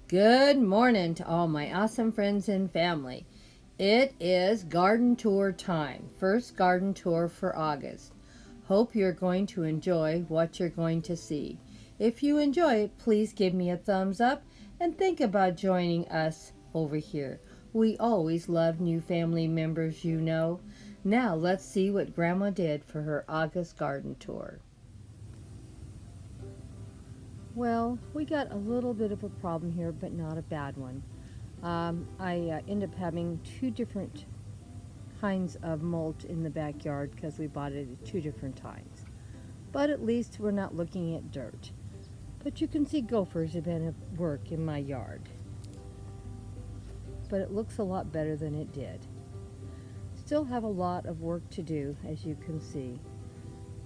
Good morning to all my awesome friends and family. It is garden tour time. First garden tour for August. Hope you're going to enjoy what you're going to see. If you enjoy it, please give me a thumbs up and think about joining us over here. We always love new family members, you know. Now let's see what Grandma did for her August garden tour. Well, we got a little bit of a problem here, but not a bad one. I end up having two different kinds of mulch in the backyard because we bought it at two different times. But at least we're not looking at dirt. But you can see gophers have been at work in my yard. But it looks a lot better than it did. Still have a lot of work to do, as you can see.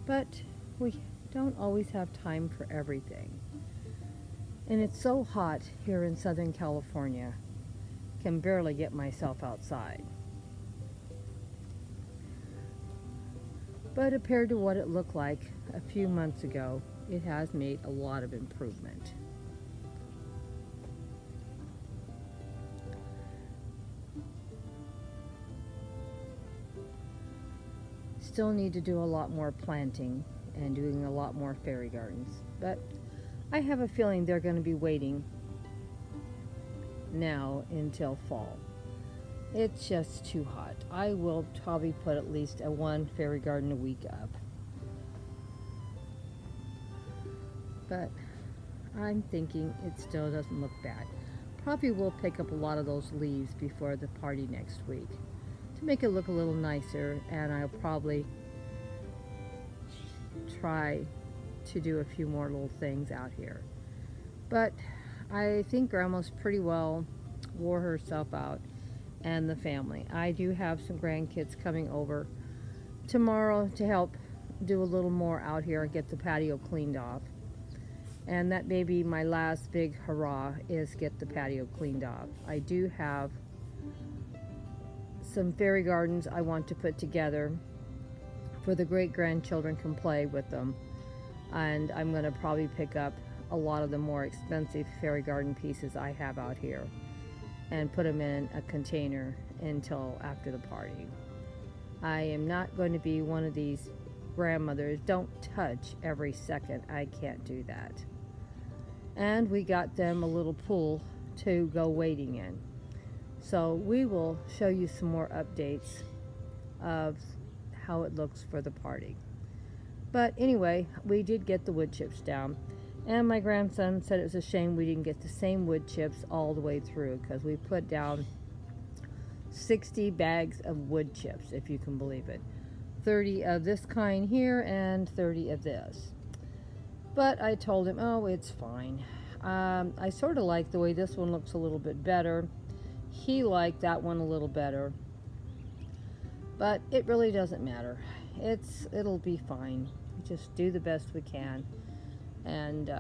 But we don't always have time for everything. And it's so hot here in Southern California. Can barely get myself outside. But compared to what it looked like a few months ago, it has made a lot of improvement. Still need to do a lot more planting and doing a lot more fairy gardens, but I have a feeling they're going to be waiting now until fall. It's just too hot. I will probably put at least one fairy garden a week up. But I'm thinking it still doesn't look bad. Probably will pick up a lot of those leaves before the party next week to make it look a little nicer, and I'll probably try to do a few more little things out here. But I think Grandma's pretty well wore herself out, and the family. I do have some grandkids coming over tomorrow to help do a little more out here and get the patio cleaned off. And that may be my last big hurrah, is get the patio cleaned off. I do have some fairy gardens I want to put together for the great-grandchildren can play with them. And I'm going to probably pick up a lot of the more expensive fairy garden pieces I have out here and put them in a container until after the party. I am not going to be one of these grandmothers, don't touch every second. I can't do that. And we got them a little pool to go wading in. So we will show you some more updates of how it looks for the party. But anyway, we did get the wood chips down. And my grandson said it was a shame we didn't get the same wood chips all the way through, because we put down 60 bags of wood chips, if you can believe it. 30 of this kind here and 30 of this. But I told him, oh, it's fine. I sort of like the way this one looks a little bit better. He liked that one a little better. But it really doesn't matter. It'll be fine. Just do the best we can. And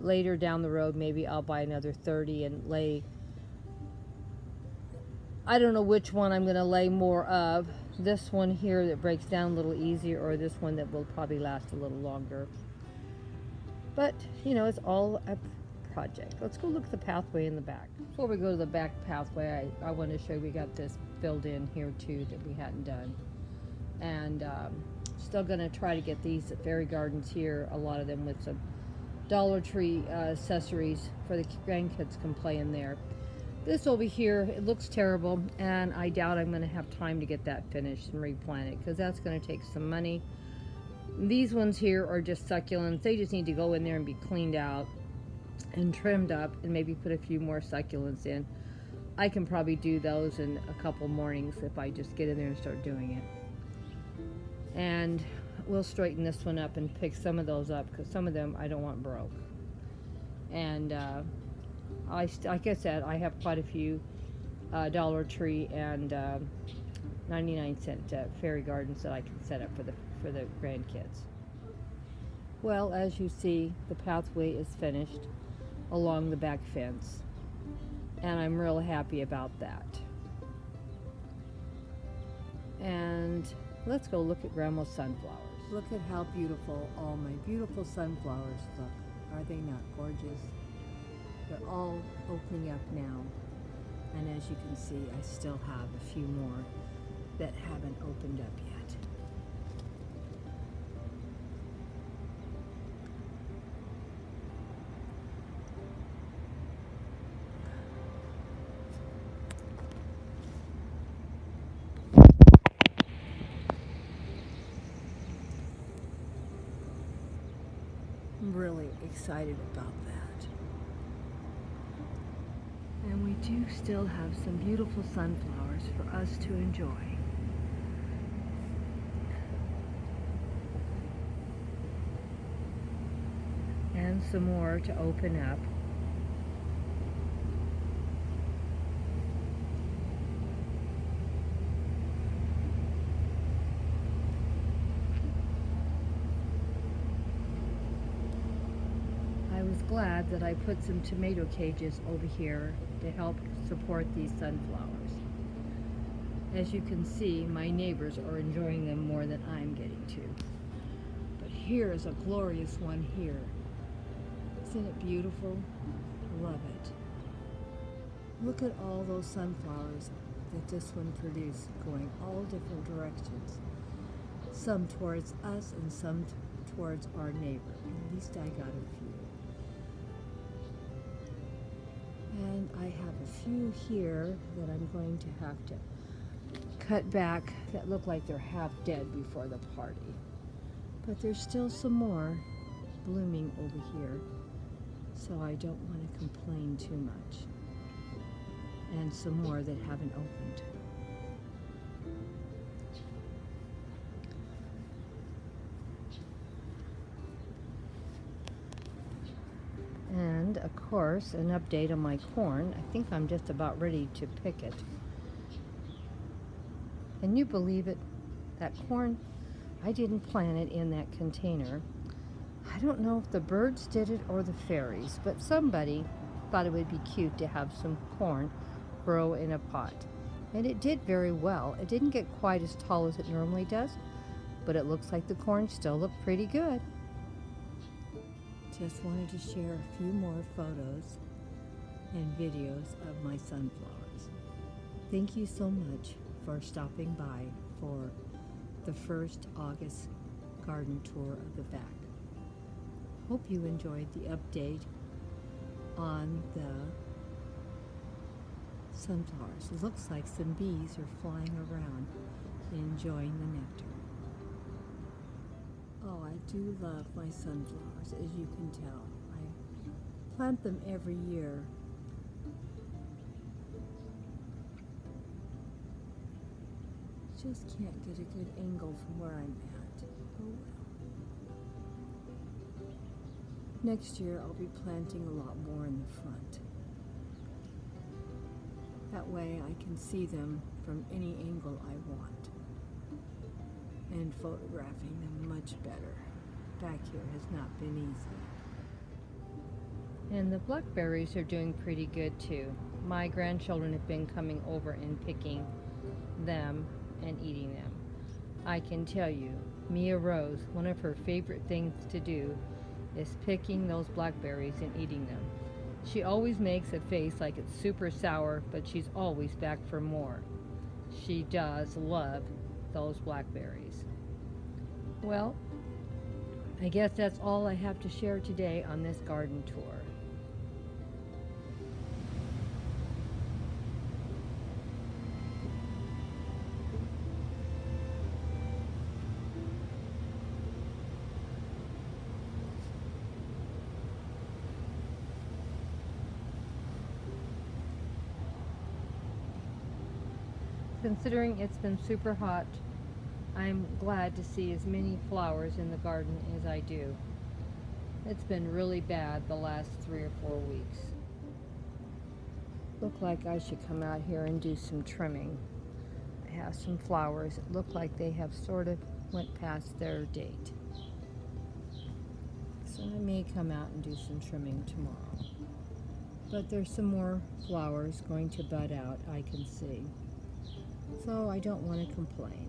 later down the road, maybe I'll buy another 30 and lay, I don't know which one I'm going to lay more of. This one here that breaks down a little easier, or this one that will probably last a little longer. But, you know, it's all a project. Let's go look at the pathway in the back. Before we go to the back pathway, I want to show you we got this filled in here too that we hadn't done. And still going to try to get these fairy gardens here, a lot of them with some Dollar Tree accessories for the grandkids can play in there. This over here, it looks terrible, and I doubt I'm going to have time to get that finished and replant it, because that's going to take some money. These ones here are just succulents. They just need to go in there and be cleaned out and trimmed up, and maybe put a few more succulents in. I can probably do those in a couple mornings if I just get in there and start doing it. And we'll straighten this one up and pick some of those up, because some of them I don't want broke. And like I said, I have quite a few Dollar Tree and 99-cent fairy gardens that I can set up for the grandkids. Well, as you see, the pathway is finished along the back fence, and I'm real happy about that. And let's go look at Grandma's sunflowers. Look at how beautiful all my beautiful sunflowers look. Are they not gorgeous? They're all opening up now. And as you can see, I still have a few more that haven't opened up yet. I'm really excited about that. And we do still have some beautiful sunflowers for us to enjoy. And some more to open up. I was glad that I put some tomato cages over here to help support these sunflowers. As you can see, my neighbors are enjoying them more than I'm getting to. But here is a glorious one here. Isn't it beautiful? Love it. Look at all those sunflowers that this one produced, going all different directions. Some towards us and some towards our neighbor. At least I got a few. And I have a few here that I'm going to have to cut back that look like they're half dead before the party. But there's still some more blooming over here, so I don't want to complain too much. And some more that haven't opened. And of course, an update on my corn. I think I'm just about ready to pick it. Can you believe it? That corn, I didn't plant it in that container. I don't know if the birds did it or the fairies, but somebody thought it would be cute to have some corn grow in a pot. And it did very well. It didn't get quite as tall as it normally does, but it looks like the corn still looked pretty good. Just wanted to share a few more photos and videos of my sunflowers. Thank you so much for stopping by for the first August garden tour of the back. Hope you enjoyed the update on the sunflowers. It looks like some bees are flying around enjoying the nectar. Oh, I do love my sunflowers, as you can tell. I plant them every year. Just can't get a good angle from where I'm at. Oh well. Next year I'll be planting a lot more in the front. That way I can see them from any angle I want. And photographing them much better. Back here has not been easy. And the blackberries are doing pretty good too. My grandchildren have been coming over and picking them and eating them. I can tell you, Mia Rose, one of her favorite things to do is picking those blackberries and eating them. She always makes a face like it's super sour, but she's always back for more. She does love those blackberries. Well, I guess that's all I have to share today on this garden tour. Considering it's been super hot, I'm glad to see as many flowers in the garden as I do. It's been really bad the last 3 or 4 weeks. Look like I should come out here and do some trimming. I have some flowers that look like they have sort of went past their date. So I may come out and do some trimming tomorrow. But there's some more flowers going to bud out, I can see. So I don't want to complain.